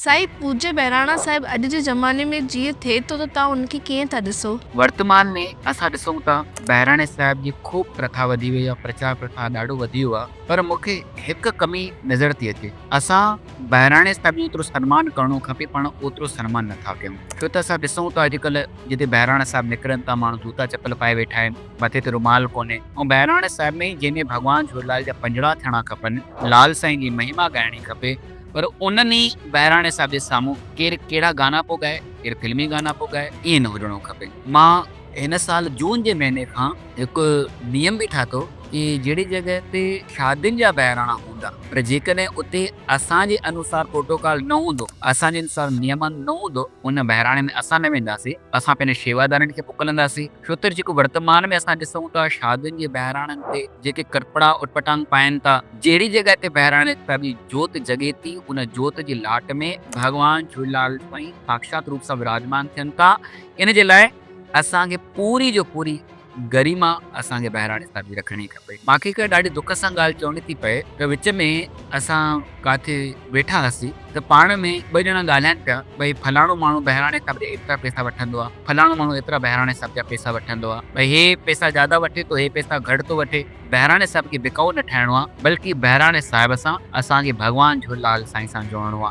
साईं पूज्य बहिराणा साहिब अॼु जे ज़माने में जीअं थिए थो त तव्हां उनखे कीअं था ॾिसो? वर्तमान में असां ॾिसूं था बहिराणे साहिब जी खूब प्रथा वधी वई आहे, प्रचार प्रसार ॾाढो वधी वियो आहे। पर मूंखे हिकु कमी नज़र थी अचे, असां बहिराणे साहिब जो एतिरो सन्मान करणो खपे पाण ओतिरो सन्मान नथा कयूं। छो त असां ॾिसूं था अॼुकल्ह जिते बहिराणा साहिब निकिरनि था माण्हू जूता चप्पल पाए वेठा आहिनि, मथे ते रुमाल कोन्हे। ऐं बहिराणे साहिब में जंहिंमें भॻवान झूलेलाल जा पंजड़ा थियणा खपनि, लाल साईं जी महिमा ॻाइणी खपे, पर उन्हनि बहिराणे साहिब जे साम्हूं केरु कहिड़ा गाना पियो ॻाए, केरु फिल्मी गाना पियो ॻाए, ईअं न हुजिणो खपे। मां हिन साल जून जे महीने खां हिकु नियम बि ठातो कि जहिड़ी जॻह ते शादियुनि जा बहिराणा हूंदा, पर जेकॾहिं उते असांजे अनुसार प्रोटोकॉल न हूंदो, असांजे अनुसार नियम न हूंदो, उन बहिराणे में असां न वेंदासीं। असां पंहिंजे शेवादारनि खे मोकिलींदासीं। छो त जेको वर्तमान में असां ॾिसूं था शादियुनि जे बहिराणनि ते जेके कपड़ा उटपटांग पाइनि था, जहिड़ी जॻह ते बहिराणे साहिब जी जोत जॻे थी, उन जोत जी लाट में भॻवान झूलेलाल साईं साक्षात रूप सां विराजमान थियनि था। इन जे लाइ असांखे पूरी जो पूरी गरिमा असांखे बहिराणे साहिब जी रखणी खपे। मूंखे हिकु ॾाढी दुख सां ॻाल्हि चवणी थी पए त विच में असां काथे वेठा हुआसीं त पाण में ॿई ॼणा ॻाल्हाइनि पिया, भई फलाणो माण्हू बहिराणे साहिब जा एतिरा पैसा वठंदो आहे, फलाणो माण्हू एतिरा बहिराणे साहिब जा पैसा वठंदो आहे, भई हे पैसा ज्यादा वठे थो, हे पैसा घटि थो वठे। बहिराणे साहिब खे बिकाऊ न ठाहिणो आहे, बल्कि बहिराणे साहिब सां असांखे भॻवान झूलेलाल साईं सां जोड़णो आहे।